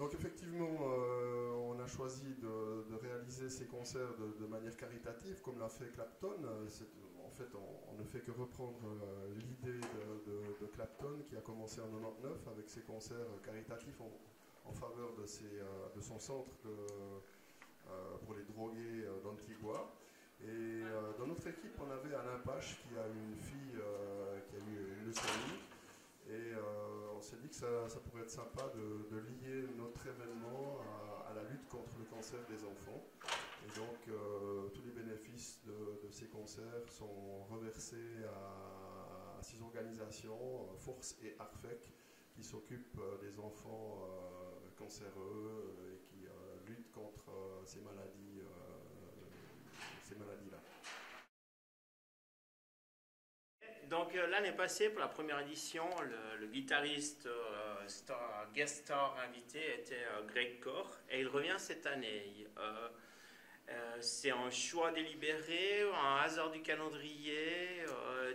Donc effectivement, on a choisi de réaliser ces concerts de manière caritative, comme l'a fait Clapton. En fait, on ne fait que reprendre l'idée de Clapton, qui a commencé en 99 avec ses concerts caritatifs en faveur de son centre pour les drogués d'Antigua. Et dans notre équipe, on avait Alain Pache, qui a une fille qui a eu une leucémie. Et on s'est dit que ça pourrait être sympa de lier notre événement à la lutte contre le cancer des enfants. Et donc tous les bénéfices de ces concerts sont reversés à ces organisations, Force et ARFEC, qui s'occupent des enfants cancéreux et qui luttent contre ces maladies-là. Donc l'année passée, pour la première édition, le guitariste guest star invité était Greg Koch, et il revient cette année. C'est un choix délibéré, un hasard du calendrier,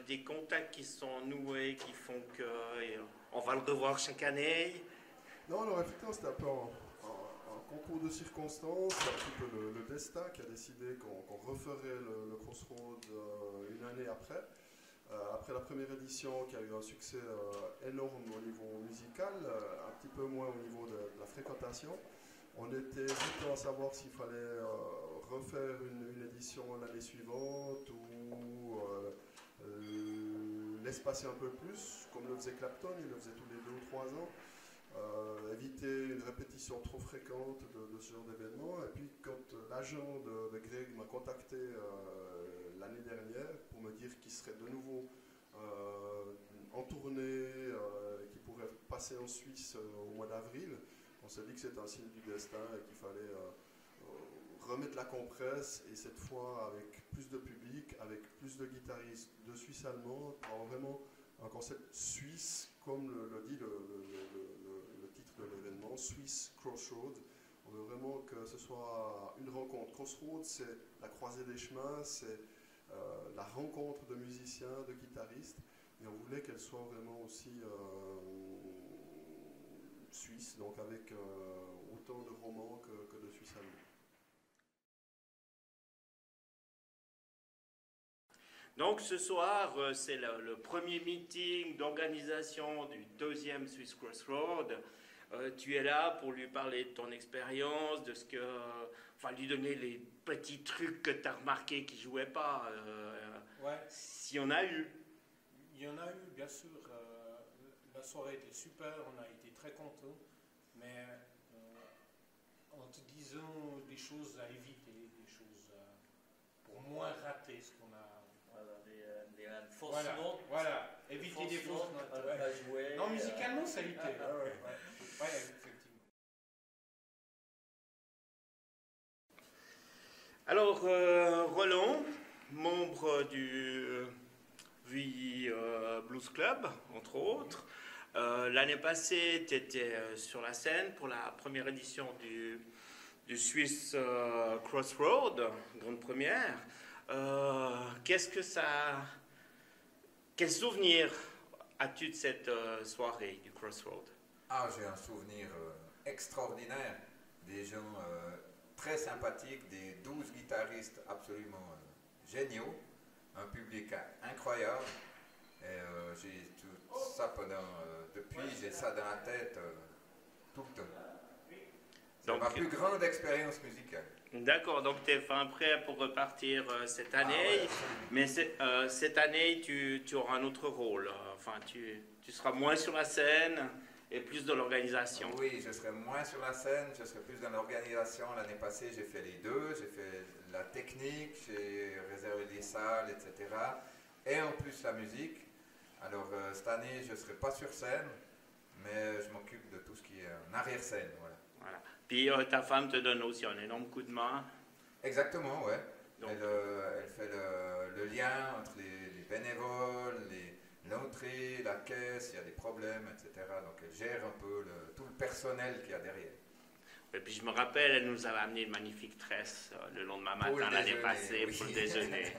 des contacts qui sont noués, qui font qu'on va le revoir chaque année. Non, alors effectivement, c'était un peu un concours de circonstances. C'est un petit peu le destin qui a décidé qu'on referait le Crossroads une année après. Après la première édition qui a eu un succès énorme au niveau musical, un petit peu moins au niveau de la fréquentation, on était hésitant à savoir s'il fallait refaire une édition l'année suivante ou l'espacer un peu plus, comme le faisait Clapton, il le faisait tous les 2 ou 3 ans. Éviter une répétition trop fréquente de ce genre d'événement. Et puis quand l'agent de Greg m'a contacté l'année dernière pour me dire qu'il serait de nouveau en tournée, qu'il pourrait passer en Suisse au mois d'avril, on s'est dit que c'était un signe du destin et qu'il fallait remettre la compresse, et cette fois avec plus de public, avec plus de guitaristes de Suisse allemande, avoir vraiment un concept suisse, comme le dit le titre de l'événement, Swiss Crossroads. On veut vraiment que ce soit une rencontre. Crossroads, c'est la croisée des chemins, c'est la rencontre de musiciens, de guitaristes, et on voulait qu'elle soit vraiment aussi suisse, donc avec autant de romans que de Suisse allemands. Donc ce soir, c'est le premier meeting d'organisation du 2e Swiss Crossroads. Tu es là pour lui parler de ton expérience, de ce que, enfin lui donner les petits trucs que tu as remarqué qui ne jouaient pas. Ouais. S'il y en a eu. Il y en a eu, bien sûr. La soirée était super, on a été très contents, mais en te disant des choses à éviter, des choses pour moins rater ce qu'on a. Voilà, des fausses notes. Voilà, éviter des fausses notes. Ouais. Non, musicalement, ça a été. Ouais, effectivement. Alors, Roland, membre du VI Blues Club, entre autres. L'année passée, tu étais sur la scène pour la première édition du Swiss Crossroads, grande première. Quel souvenir as-tu de cette soirée du Crossroads? Ah, j'ai un souvenir extraordinaire, des gens très sympathiques, des 12 guitaristes absolument géniaux, un public incroyable, et j'ai tout ça depuis, j'ai ça dans la tête tout le temps. C'est ma plus grande expérience musicale. D'accord, donc tu es fin prêt pour repartir cette année, ouais. Mais cette année tu auras un autre rôle, enfin tu seras moins sur la scène et plus dans l'organisation. Oui, je serai moins sur la scène, je serai plus dans l'organisation. L'année passée j'ai fait les deux, j'ai fait la technique, j'ai réservé les salles, etc. Et en plus la musique. Alors cette année je ne serai pas sur scène, mais je m'occupe de tout ce qui est en arrière-scène. Voilà. Puis ta femme te donne aussi un énorme coup de main. Exactement, ouais. Donc, elle fait le lien entre les bénévoles, l'entrée, la caisse, il y a des problèmes, etc. Donc elle gère un peu tout le personnel qu'il y a derrière. Et puis je me rappelle, elle nous avait amené une magnifique tresse le lendemain matin l'année passée pour le déjeuner.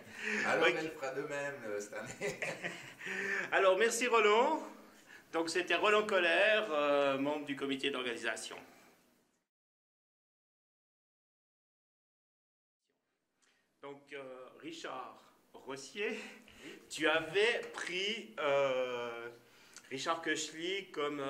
Alors elle fera de même cette année. Alors merci Roland. Donc c'était Roland Colère, membre du comité d'organisation. Donc, Richard Rossier, tu avais pris Richard Köchli comme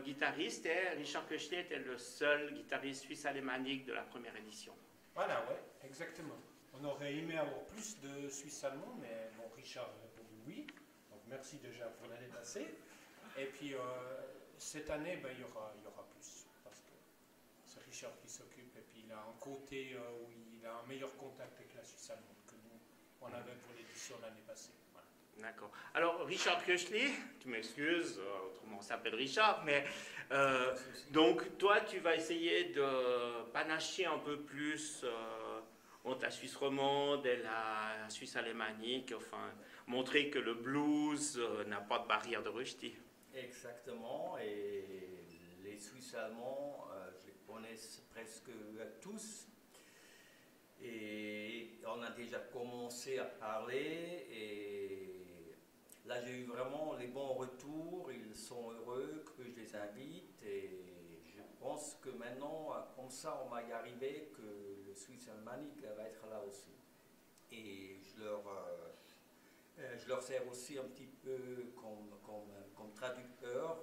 guitariste, et Richard Köchli était le seul guitariste suisse-alémanique de la première édition. Voilà, ouais, exactement. On aurait aimé avoir plus de Suisses allemands, mais bon, Richard a répondu oui. Donc merci déjà pour l'année passée. Et puis cette année, ben, il y aura plus. Parce que c'est Richard qui s'occupe. Et puis il a un côté où il a un meilleur contact avec la Suisse allemande que nous, on avait pour l'édition l'année passée. Voilà. D'accord. Alors, Richard Köchli, tu m'excuses, autrement on s'appelle Richard, mais donc toi, tu vas essayer de panacher un peu plus entre la Suisse romande et la Suisse alémanique, enfin, montrer que le blues n'a pas de barrière de Rushdie. Exactement, et les Suisses allemands, je les connais presque tous. Et on a déjà commencé à parler et là j'ai eu vraiment les bons retours, ils sont heureux que je les invite et je pense que maintenant, comme ça, on va y arriver, que le Suisse alémanique va être là aussi. Et je leur sers aussi un petit peu comme traducteur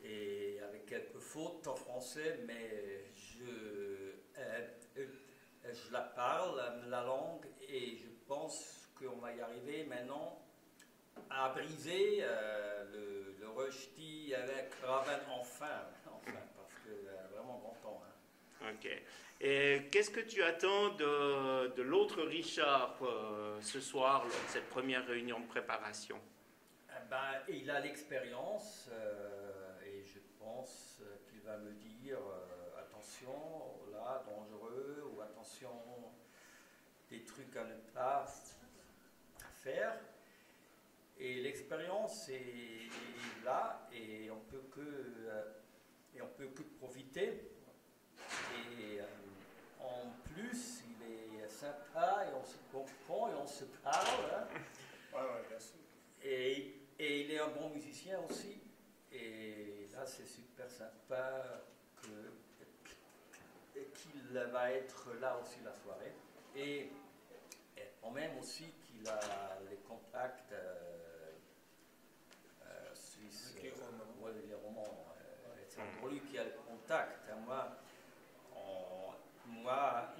et avec quelques fautes en français, mais je la parle, la langue, et je pense qu'on va y arriver maintenant à briser le Rushdie avec Raven enfin, parce que vraiment grand temps. Hein. Ok. Et qu'est-ce que tu attends de l'autre Richard ce soir, lors de cette première réunion de préparation? Il a l'expérience et je pense qu'il va me dire attention, là, dangereux, ou attention, des trucs à ne pas faire. Et l'expérience est là et on peut que profiter. Et en plus, il est sympa et on se comprend et on se parle. Hein. Ouais, bien sûr. Et il est un bon musicien aussi. Et là, c'est super sympa qu'il va être là aussi la soirée. Et quand même aussi qu'il a les contacts suisses. Les romans. Ouais, les romans. C'est pour lui qui a le contact. Moi,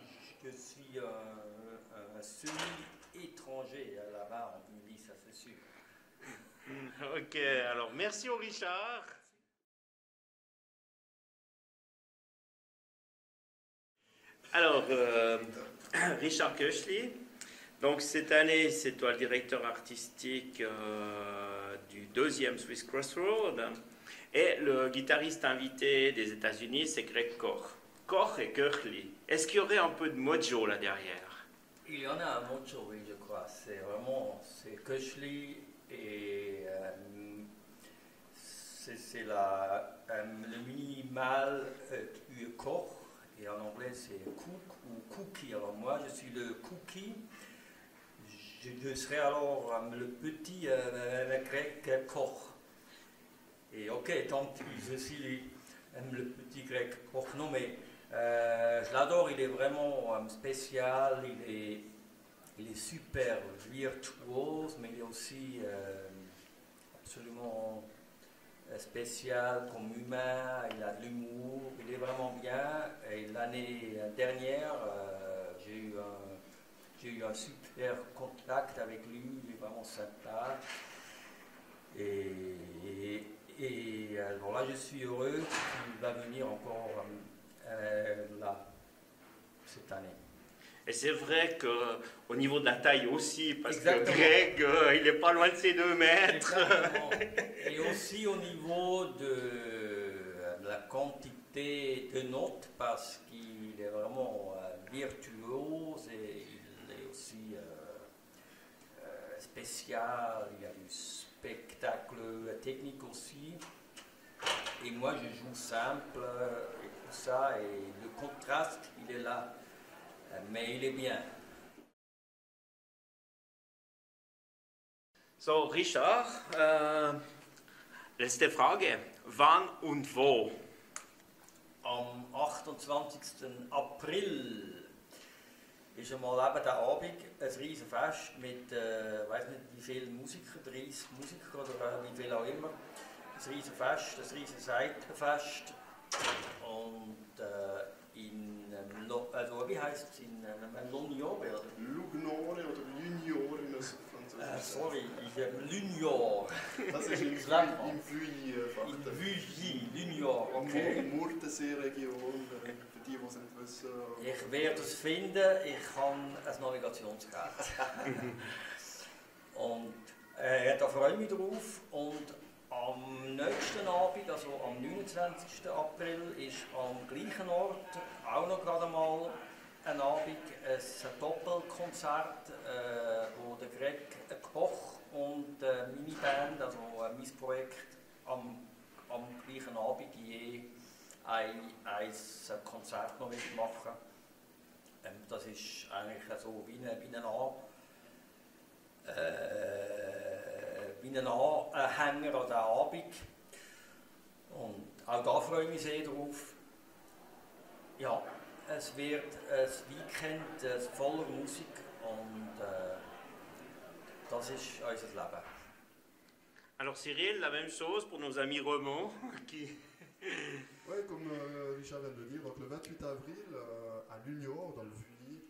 je suis un semi-étranger là-bas en Bully, ça c'est sûr. Ok, alors merci au Richard. Alors, Richard Köchli, donc cette année, c'est toi le directeur artistique du 2e Swiss Crossroads, et le guitariste invité des États-Unis, c'est Greg Koch. Koch et Köchli. Est-ce qu'il y aurait un peu de mojo là derrière? Il y en a un mojo, oui, je crois. C'est Köchli et c'est le minimal Koch. Et en anglais, c'est cook ou cookie. Alors moi, je suis le cookie. Je serai alors le petit Greg Koch. Et ok, tant pis, je suis le petit Greg Koch. Non, mais je l'adore, il est vraiment spécial, il est super virtuose, mais il est aussi absolument spécial comme humain, il a de l'humour, il est vraiment bien. Et l'année dernière, j'ai eu un super contact avec lui, il est vraiment sympa. Et alors là, je suis heureux qu'il va venir encore là, cette année. Et c'est vrai qu'au niveau de la taille aussi, parce Exactement. que Greg, il n'est pas loin de ses 2 mètres. Exactement. Et aussi au niveau de la quantité de notes, parce qu'il est vraiment virtuose et il est aussi spécial, il y a du spectacle technique aussi. Et moi je joue simple et tout ça, et le contraste il est là, mais il est bien. So, Richard, letzte Frage. Wann und wo? Am 28. April ist einmal eben der Abend ein riesen Fest mit, weiß nicht wie viele Musiker, 30 Musiker oder wie viel auch immer. Ein riesen Fest, ein riesen Seitenfest. Und also wie heißt es in L'Uniore? Lugnore oder Junior in der Französisch. Sorry, L'Unior. Das ist im Vuilly. In Vuilly, L'Unior, okay. Murtensee-Region, für die es nicht wissen. Ich werde es finden, ich habe ein Navigationsgerät. Und da freue ich mich drauf. Und am nächsten Abend, also am 29. April, ist am gleichen Ort auch noch gerade mal ein Abend, ein Doppelkonzert, wo der Greg Koch und meine Band, also mein Projekt, am gleichen Abend je ein Konzert noch machen. Das ist eigentlich so wie ein Anhänger an diesen Abend. Und auch da freue ich mich sehr drauf. Ja, es wird ein Weekend voller Musik und das ist unser Leben. Alors Cyril, la même chose pour nos amis romans qui... Oui, comme Richard vient de le dire, donc le 28 avril à Lunior, dans le Vuilly,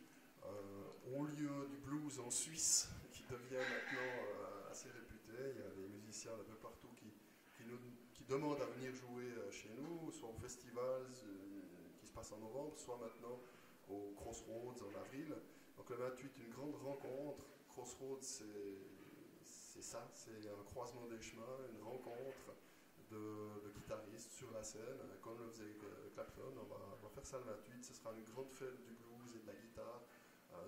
au lieu du blues en Suisse, qui devient maintenant assez réputé, il y a des musiciens un peu partout qui demandent à venir jouer chez nous, soit au festival qui se passe en novembre, soit maintenant au Crossroads en avril. Donc le 28, une grande rencontre. Crossroads, c'est ça, c'est un croisement des chemins, une rencontre de guitaristes sur la scène, comme le faisait Clapton. On va faire ça le 28, ce sera une grande fête du blues et de la guitare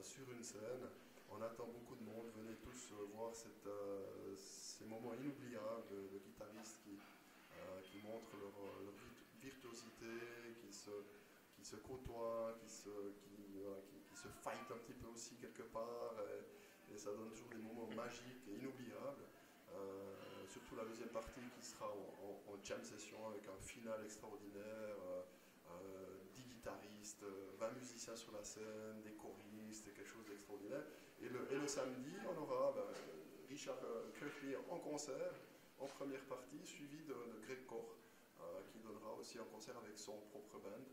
sur une scène. On attend beaucoup de monde, venez tous voir ces moments inoubliables de guitaristes qui montrent leur virtuosité, qui se côtoient, qui se fightent un petit peu aussi quelque part, et ça donne toujours des moments magiques et inoubliables. Surtout la deuxième partie qui sera en jam session avec un final extraordinaire, 10 guitaristes, 20 musiciens sur la scène, des choristes, quelque chose d'extraordinaire. Et le samedi, on aura Richard Kirkley en concert, en première partie, suivi de Greg Koch, qui donnera aussi un concert avec son propre band.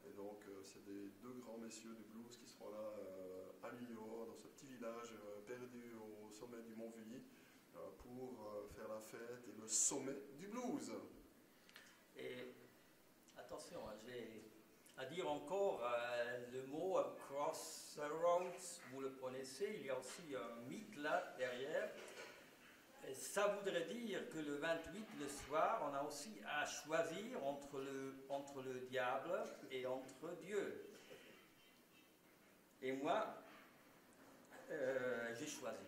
Et donc, c'est des deux grands messieurs du blues qui seront là à Lunior, dans ce petit village perdu au sommet du Mont Vuilly, pour faire la fête et le sommet du blues. Et attention, j'ai à dire encore le mot crossroads, vous le connaissez, il y a aussi un mythe là derrière. Et ça voudrait dire que le 28, le soir, on a aussi à choisir entre le diable et entre Dieu. Et moi, j'ai choisi.